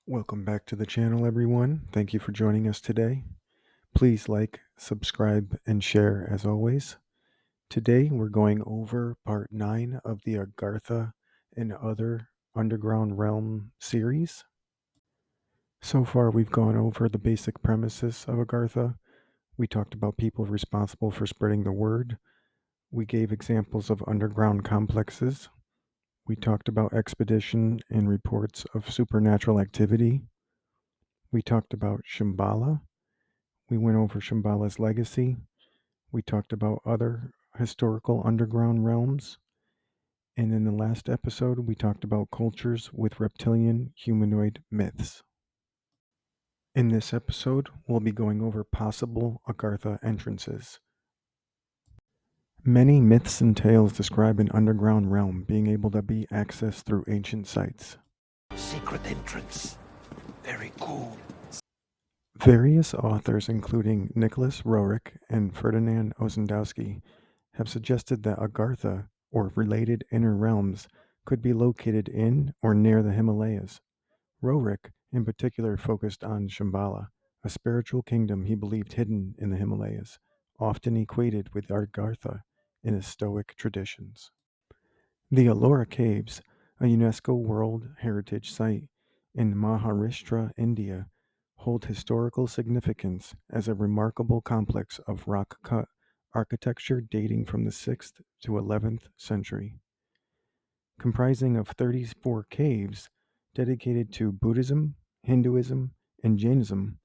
Welcome back to the channel, everyone. Thank you for joining us today. Please like, subscribe, and share as always. Today we're going over part 9 of the Agartha and Other Underground Realm series. So far, we've gone over the basic premises of Agartha. We talked about people responsible for spreading the word. We gave examples of underground complexes. We talked about expedition and reports of supernatural activity. We talked about Shambhala. We went over Shambhala's legacy. We talked about other historical underground realms. And in the last episode, we talked about cultures with reptilian humanoid myths. In this episode, we'll be going over possible Agartha entrances. Many myths and tales describe an underground realm being able to be accessed through ancient sites. Secret entrance. Very cool. Various authors, including Nicholas Roerich and Ferdinand Ossendowski, have suggested that Agartha, or related inner realms, could be located in or near the Himalayas. Roerich, in particular, focused on Shambhala, a spiritual kingdom he believed hidden in the Himalayas, often equated with Agartha in his Stoic traditions. The Ellora Caves, a UNESCO World Heritage Site in Maharashtra, India, hold historical significance as a remarkable complex of rock-cut architecture dating from the 6th to 11th century. Comprising of 34 caves dedicated to Buddhism, Hinduism, and Jainism,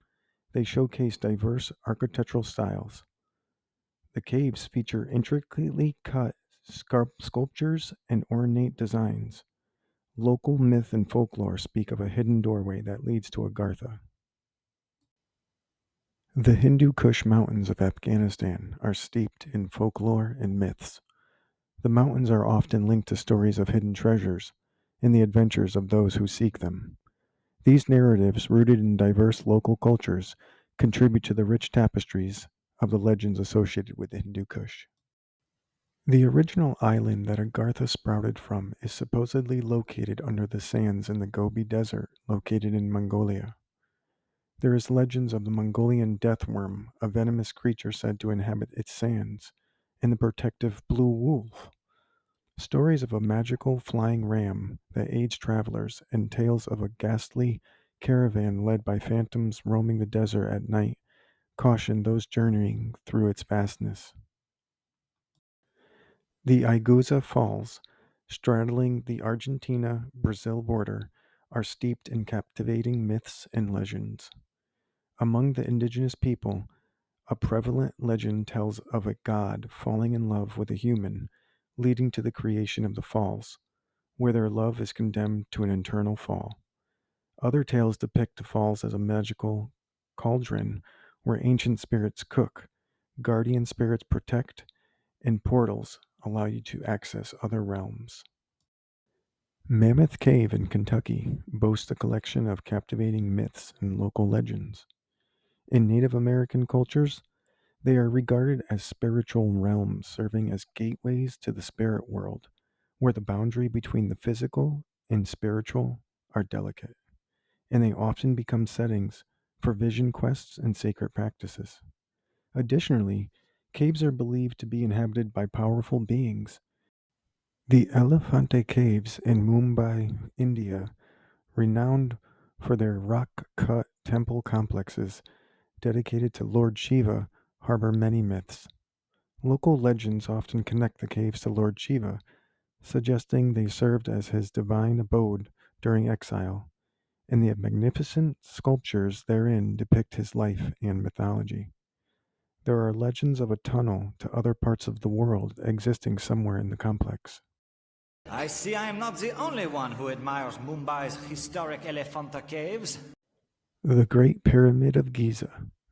they showcase diverse architectural styles. The caves feature intricately cut sculptures and ornate designs. Local myth and folklore speak of a hidden doorway that leads to Agartha. The Hindu Kush mountains of Afghanistan are steeped in folklore and myths. The mountains are often linked to stories of hidden treasures and the adventures of those who seek them. These narratives, rooted in diverse local cultures, contribute to the rich tapestries of the legends associated with the Hindu Kush. The original island that Agartha sprouted from is supposedly located under the sands in the Gobi Desert, located in Mongolia. There is legends of the Mongolian death worm, a venomous creature said to inhabit its sands, and the protective blue wolf. Stories of a magical flying ram that aids travelers, and tales of a ghastly caravan led by phantoms roaming the desert at night caution those journeying through its vastness. The Iguazu Falls, straddling the Argentina-Brazil border, are steeped in captivating myths and legends. Among the indigenous people, a prevalent legend tells of a god falling in love with a human, leading to the creation of the falls, where their love is condemned to an eternal fall. Other tales depict the falls as a magical cauldron where ancient spirits cook, guardian spirits protect, and portals allow you to access other realms. Mammoth Cave in Kentucky boasts a collection of captivating myths and local legends. In Native American cultures, they are regarded as spiritual realms serving as gateways to the spirit world, where the boundary between the physical and spiritual are delicate, and they often become settings for vision quests and sacred practices. Additionally, caves are believed to be inhabited by powerful beings. The Elephante Caves in Mumbai, India, renowned for their rock cut temple complexes dedicated to Lord Shiva, harbor many myths. Local legends often connect the caves to Lord Shiva, suggesting they served as his divine abode during exile, and the magnificent sculptures therein depict his life and mythology. There are legends of a tunnel to other parts of the world existing somewhere in the complex. I see I am not the only one who admires Mumbai's historic Elephanta caves. The Great Pyramid of Giza,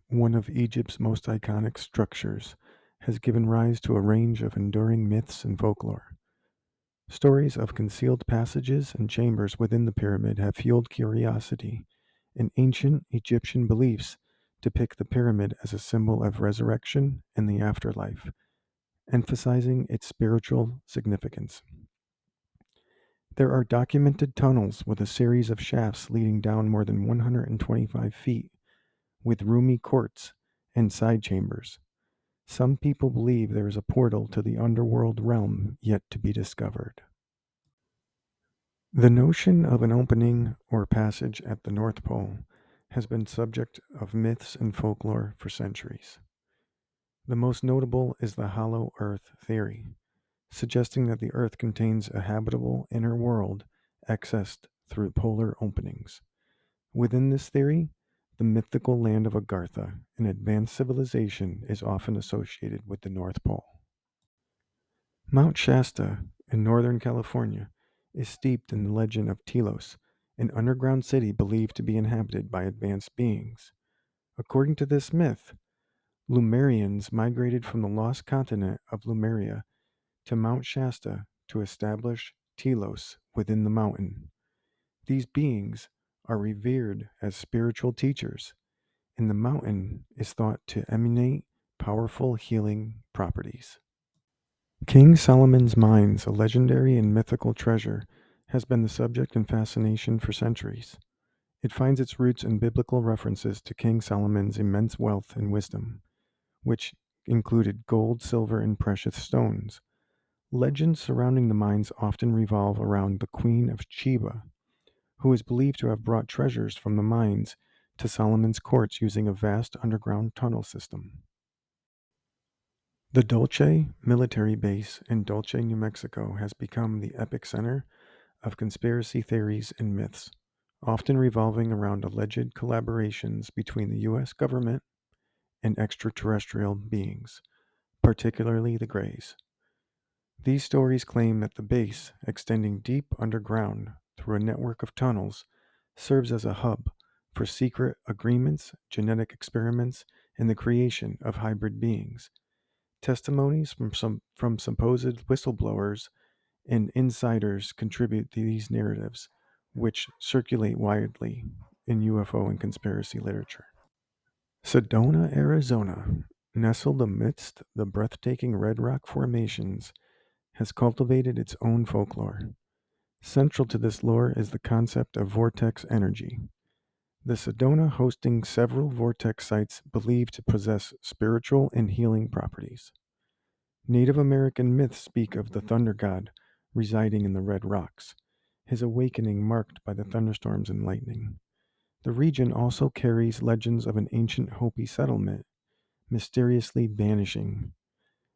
one of Egypt's most iconic structures, has given rise to a range of enduring myths and folklore. Stories of concealed passages and chambers within the pyramid have fueled curiosity, and ancient Egyptian beliefs depict the pyramid as a symbol of resurrection and the afterlife, emphasizing its spiritual significance. There are documented tunnels with a series of shafts leading down more than 125 feet, with roomy courts and side chambers. Some people believe there is a portal to the underworld realm yet to be discovered. The notion of an opening or passage at the North Pole has been subject of myths and folklore for centuries. The most notable is the hollow earth theory, suggesting that the earth contains a habitable inner world accessed through polar openings. Within this theory, the mythical land of Agartha, an advanced civilization, is often associated with the North Pole. Mount Shasta in Northern California is steeped in the legend of Telos, an underground city believed to be inhabited by advanced beings. According to this myth, Lemurians migrated from the lost continent of Lemuria to Mount Shasta to establish Telos within the mountain. These beings are revered as spiritual teachers, and the mountain is thought to emanate powerful healing properties. King Solomon's Mines, a legendary and mythical treasure, has been the subject and fascination for centuries. It finds its roots in biblical references to King Solomon's immense wealth and wisdom, which included gold, silver, and precious stones. Legends surrounding the mines often revolve around the Queen of Sheba, who is believed to have brought treasures from the mines to Solomon's courts using a vast underground tunnel system. The Dulce Military Base in Dulce, New Mexico has become the epicenter of conspiracy theories and myths, often revolving around alleged collaborations between the U.S. government and extraterrestrial beings, particularly the Greys. These stories claim that the base, extending deep underground through a network of tunnels, serves as a hub for secret agreements, genetic experiments, and the creation of hybrid beings. Testimonies from supposed whistleblowers and insiders contribute to these narratives, which circulate widely in UFO and conspiracy literature. Sedona, Arizona, nestled amidst the breathtaking red rock formations, has cultivated its own folklore. Central to this lore is the concept of vortex energy. The Sedona hosting several vortex sites believed to possess spiritual and healing properties. Native American myths speak of the thunder god residing in the red rocks, his awakening marked by the thunderstorms and lightning. The region also carries legends of an ancient Hopi settlement mysteriously vanishing.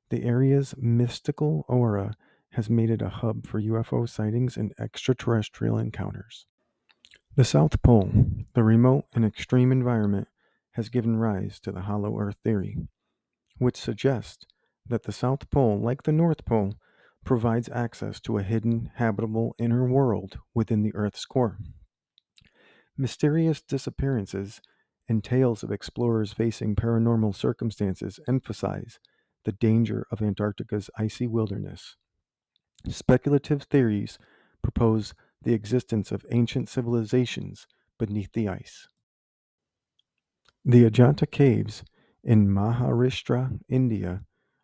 The area's mystical aura has made it a hub for UFO sightings and extraterrestrial encounters. The South Pole, the remote and extreme environment, has given rise to the Hollow Earth theory, which suggests that the South Pole, like the North Pole, provides access to a hidden, habitable inner world within the Earth's core. Mysterious disappearances and tales of explorers facing paranormal circumstances emphasize the danger of Antarctica's icy wilderness. Speculative theories propose the existence of ancient civilizations beneath the ice. The Ajanta Caves in Maharashtra, India,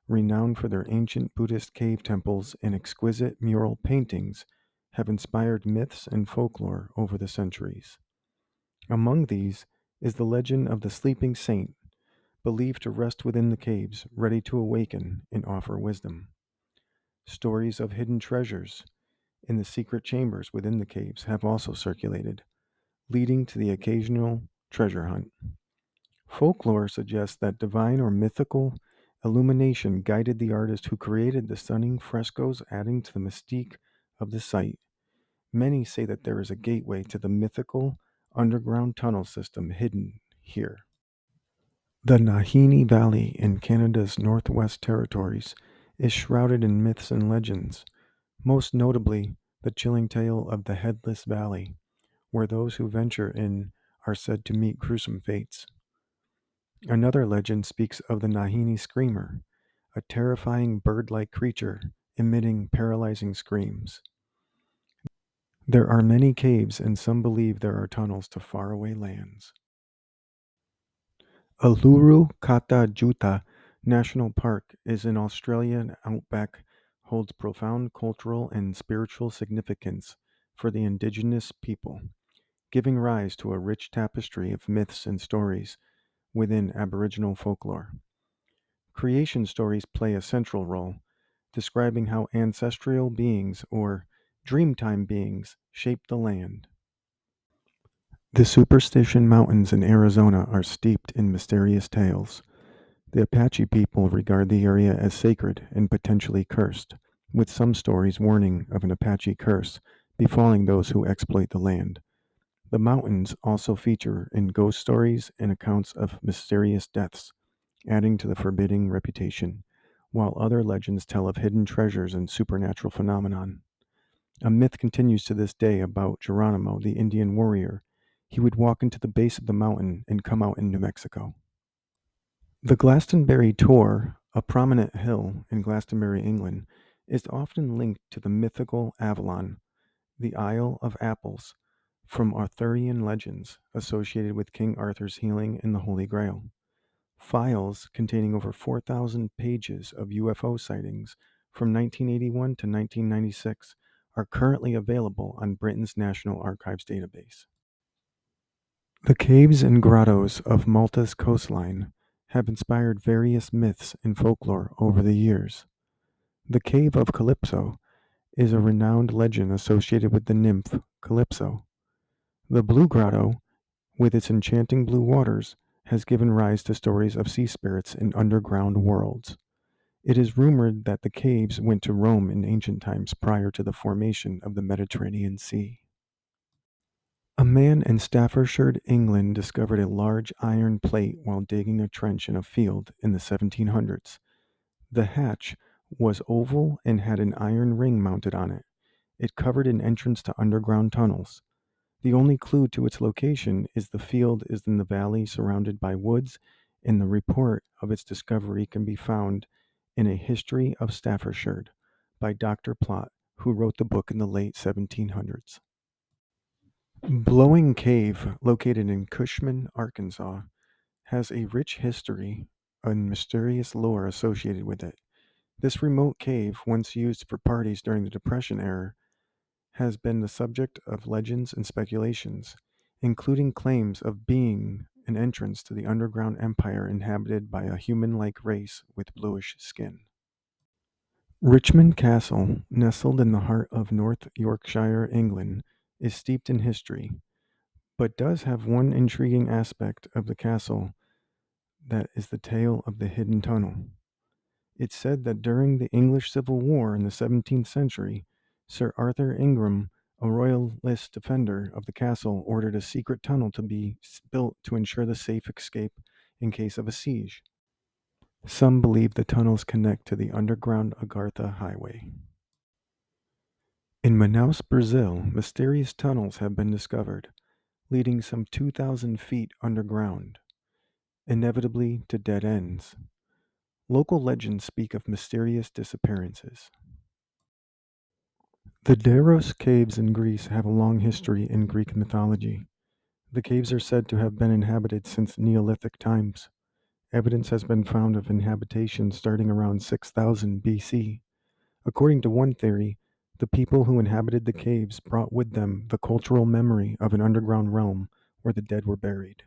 renowned for their ancient Buddhist cave temples and exquisite mural paintings, have inspired myths and folklore over the centuries. Among these is the legend of the sleeping saint, believed to rest within the caves, ready to awaken and offer wisdom. Stories of hidden treasures in the secret chambers within the caves have also circulated, leading to the occasional treasure hunt. Folklore suggests that divine or mythical illumination guided the artist who created the stunning frescoes, adding to the mystique of the site. Many say that there is a gateway to the mythical underground tunnel system hidden here. The Nahini Valley in Canada's Northwest Territories is shrouded in myths and legends, most notably the chilling tale of the Headless Valley, where those who venture in are said to meet gruesome fates. Another legend speaks of the Nahini Screamer, a terrifying bird like creature emitting paralyzing screams. There are many caves, and some believe there are tunnels to faraway lands. Uluru Kata Juta National Park is in Australian outback, holds profound cultural and spiritual significance for the indigenous people, giving rise to a rich tapestry of myths and stories within Aboriginal folklore. Creation stories play a central role, describing how ancestral beings or dreamtime beings shaped the land. The Superstition Mountains in Arizona are steeped in mysterious tales. The Apache people regard the area as sacred and potentially cursed, with some stories warning of an Apache curse befalling those who exploit the land. The mountains also feature in ghost stories and accounts of mysterious deaths, adding to the forbidding reputation, while other legends tell of hidden treasures and supernatural phenomenon. A myth continues to this day about Geronimo, the Indian warrior. He would walk into the base of the mountain and come out in New Mexico. The Glastonbury Tor, a prominent hill in Glastonbury, England, is often linked to the mythical Avalon, the Isle of Apples, from Arthurian legends associated with King Arthur's healing in the Holy Grail. Files containing over 4,000 pages of UFO sightings from 1981 to 1996 are currently available on Britain's National Archives database. The caves and grottos of Malta's coastline have inspired various myths and folklore over the years. The Cave of Calypso is a renowned legend associated with the nymph Calypso. The Blue Grotto, with its enchanting blue waters, has given rise to stories of sea spirits in underground worlds. It is rumored that the caves went to Rome in ancient times prior to the formation of the Mediterranean Sea. A man in Staffordshire, England, discovered a large iron plate while digging a trench in a field in the 1700s. The hatch was oval and had an iron ring mounted on it. It covered an entrance to underground tunnels. The only clue to its location is the field is in the valley surrounded by woods, and the report of its discovery can be found in A History of Staffordshire by Dr. Plott, who wrote the book in the late 1700s. Blowing Cave, located in Cushman, Arkansas, has a rich history and mysterious lore associated with it. This remote cave, once used for parties during the Depression era, has been the subject of legends and speculations, including claims of being an entrance to the underground empire inhabited by a human like race with bluish skin. Richmond Castle, nestled in the heart of North Yorkshire, England, is steeped in history, but does have one intriguing aspect of the castle that is the tale of the hidden tunnel. It's said that during the English Civil War in the 17th century, Sir Arthur Ingram, a royalist defender of the castle, ordered a secret tunnel to be built to ensure the safe escape in case of a siege. Some believe the tunnels connect to the underground Agartha highway. In Manaus, Brazil, mysterious tunnels have been discovered, leading some 2,000 feet underground, inevitably to dead ends. Local legends speak of mysterious disappearances. The Deros caves in Greece have a long history in Greek mythology. The caves are said to have been inhabited since Neolithic times. Evidence has been found of inhabitation starting around 6000 BC. According to one theory, the people who inhabited the caves brought with them the cultural memory of an underground realm where the dead were buried.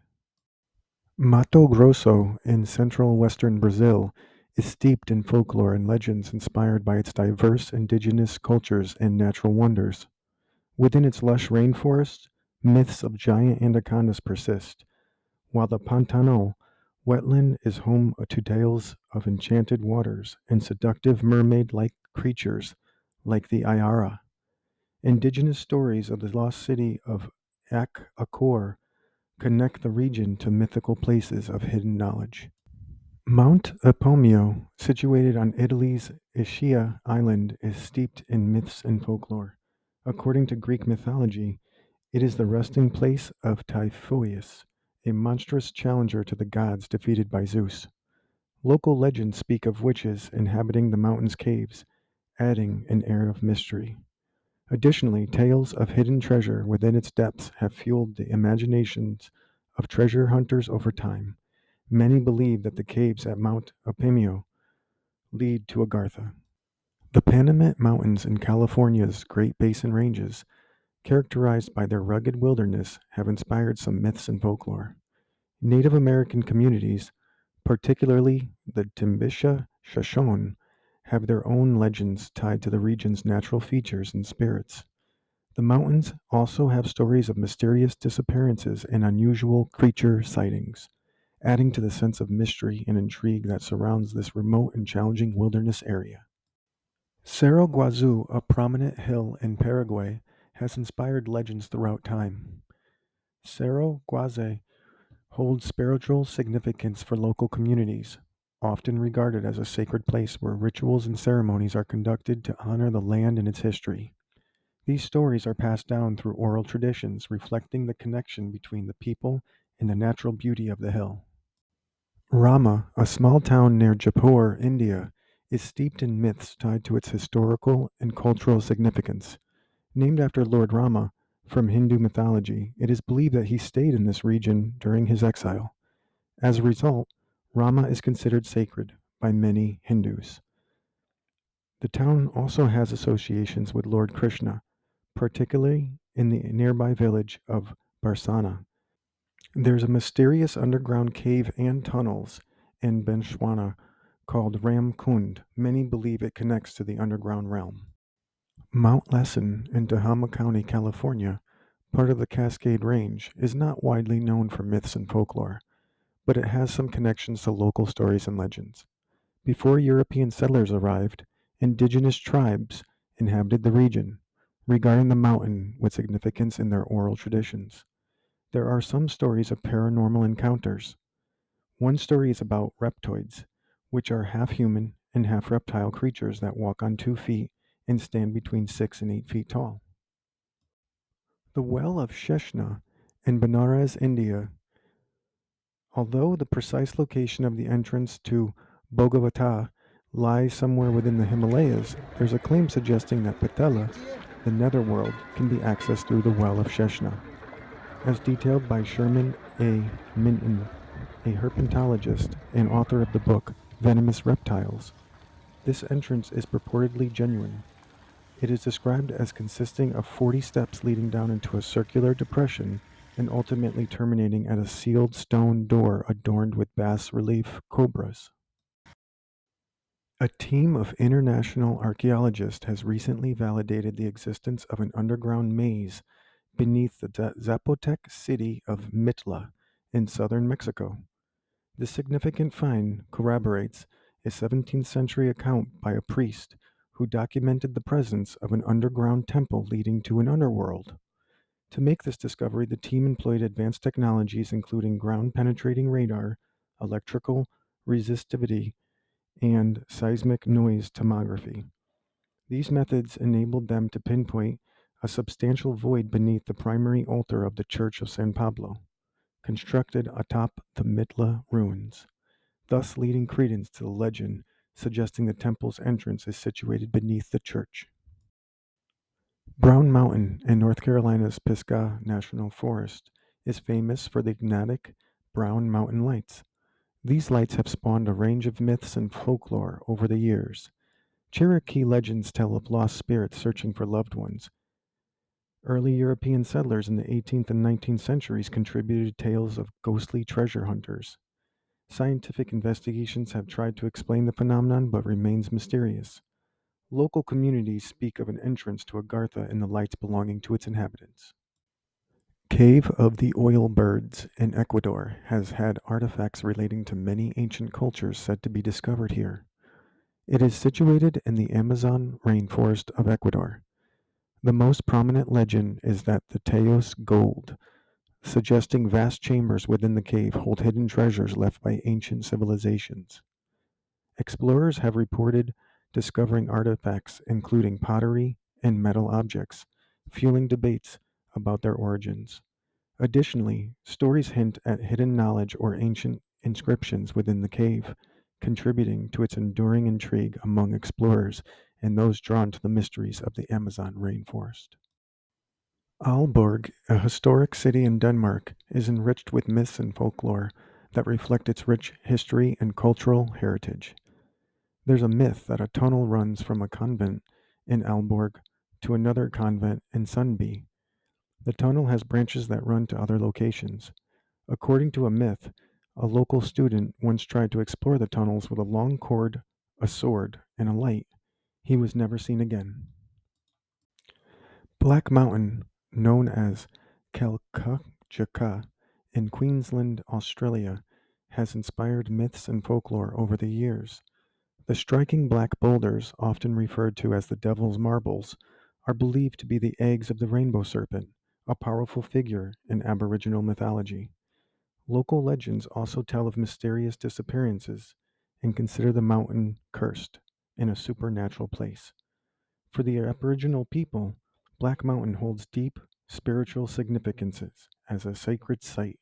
Mato Grosso in central western Brazil is steeped in folklore and legends inspired by its diverse indigenous cultures and natural wonders. Within its lush rainforests, myths of giant anacondas persist, while the Pantanal wetland is home to tales of enchanted waters and seductive mermaid like creatures like the Ayara. Indigenous stories of the lost city of Akor connect the region to mythical places of hidden knowledge. Mount Apomio, situated on Italy's Ischia island, is steeped in myths and folklore. According to Greek mythology, it is the resting place of Typhoeus, a monstrous challenger to the gods defeated by Zeus. Local legends speak of witches inhabiting the mountain's caves, adding an air of mystery. Additionally, tales of hidden treasure within its depths have fueled the imaginations of treasure hunters over time. Many believe that the caves at Mount Apamio lead to Agartha. The Panamint Mountains in California's Great Basin Ranges characterized by their rugged wilderness, have inspired some myths and folklore. Native American communities, particularly the Timbisha Shoshone, have their own legends tied to the region's natural features and spirits. The mountains also have stories of mysterious disappearances and unusual creature sightings, adding to the sense of mystery and intrigue that surrounds this remote and challenging wilderness area. Cerro Guazu, a prominent hill in Paraguay, has inspired legends throughout time. Cerro Guaze holds spiritual significance for local communities, often regarded as a sacred place where rituals and ceremonies are conducted to honor the land and its history. These stories are passed down through oral traditions, reflecting the connection between the people and the natural beauty of the hill. Rama, a small town near Jaipur, India, is steeped in myths tied to its historical and cultural significance. Named after Lord Rama from Hindu mythology, it is believed that he stayed in this region during his exile. As a result, Rama is considered sacred by many Hindus. The town also has associations with Lord Krishna, particularly in the nearby village of Barsana. There's a mysterious underground cave and tunnels in Benshwana called Ram Kund. Many believe it connects to the underground realm. Mount Lesson in Tehama County, California, part of the Cascade Range, is not widely known for myths and folklore, but it has some connections to local stories and legends. Before European settlers arrived, indigenous tribes inhabited the region, regarding the mountain with significance in their oral traditions. There are some stories of paranormal encounters. One story is about reptoids, which are half human and half reptile creatures that walk on 2 feet and stand between 6 and 8 feet tall. The Well of Sheshna in Benares, India. Although the precise location of the entrance to Bhogavata lies somewhere within the Himalayas, there's a claim suggesting that Patala, the netherworld, can be accessed through the Well of Sheshna. As detailed by Sherman A. Minton, a herpetologist and author of the book Venomous Reptiles, this entrance is purportedly genuine. It is described as consisting of 40 steps leading down into a circular depression and ultimately terminating at a sealed stone door adorned with bas relief cobras. A team of international archaeologists has recently validated the existence of an underground maze beneath the Zapotec city of Mitla in southern Mexico. This significant find corroborates a 17th century account by a priest who documented the presence of an underground temple leading to an underworld. To make this discovery, the team employed advanced technologies including ground penetrating radar, electrical resistivity, and seismic noise tomography. These methods enabled them to pinpoint a substantial void beneath the primary altar of the Church of San Pablo, constructed atop the Mitla ruins, thus leading credence to the legend suggesting the temple's entrance is situated beneath the church. Brown Mountain in North Carolina's Pisgah National Forest is famous for the enigmatic Brown Mountain lights. These lights have spawned a range of myths and folklore over the years. Cherokee legends tell of lost spirits searching for loved ones. Early European settlers in the 18th and 19th centuries contributed tales of ghostly treasure hunters. Scientific investigations have tried to explain the phenomenon but remains mysterious. Local communities speak of an entrance to Agartha and the lights belonging to its inhabitants. Cave of the Oil Birds in Ecuador has had artifacts relating to many ancient cultures said to be discovered here. It is situated in the Amazon rainforest of Ecuador. The most prominent legend is that the Teos gold, suggesting vast chambers within the cave hold hidden treasures left by ancient civilizations. Explorers have reported discovering artifacts including pottery and metal objects, fueling debates about their origins. Additionally, stories hint at hidden knowledge or ancient inscriptions within the cave, contributing to its enduring intrigue among explorers and those drawn to the mysteries of the Amazon rainforest. Aalborg, a historic city in Denmark, is enriched with myths and folklore that reflect its rich history and cultural heritage. There's a myth that a tunnel runs from a convent in Aalborg to another convent in Sundby. The tunnel has branches that run to other locations. According to a myth, a local student once tried to explore the tunnels with a long cord, a sword, and a light. He was never seen again. Black Mountain, known as Kalkajaka in Queensland, Australia, has inspired myths and folklore over the years. The striking black boulders, often referred to as the Devil's Marbles, are believed to be the eggs of the rainbow serpent, a powerful figure in Aboriginal mythology. Local legends also tell of mysterious disappearances and consider the mountain cursed in a supernatural place. For the Aboriginal people, Black Mountain holds deep spiritual significances as a sacred site.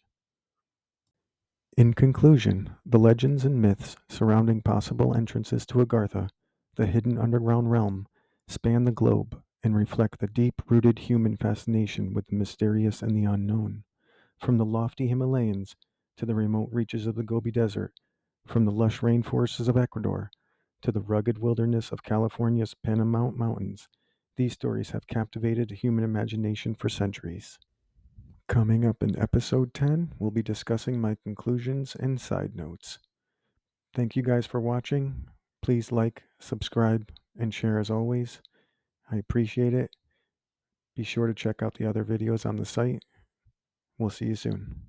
In conclusion, the legends and myths surrounding possible entrances to Agartha, the hidden underground realm, span the globe and reflect the deep rooted human fascination with the mysterious and the unknown. From the lofty Himalayas to the remote reaches of the Gobi Desert, from the lush rainforests of Ecuador to the rugged wilderness of California's Panamint Mountains, these stories have captivated human imagination for centuries. Coming up in episode 10, we'll be discussing my conclusions and side notes. Thank you guys for watching. Please like, subscribe, and share as always. I appreciate it. Be sure to check out the other videos on the site. We'll see you soon.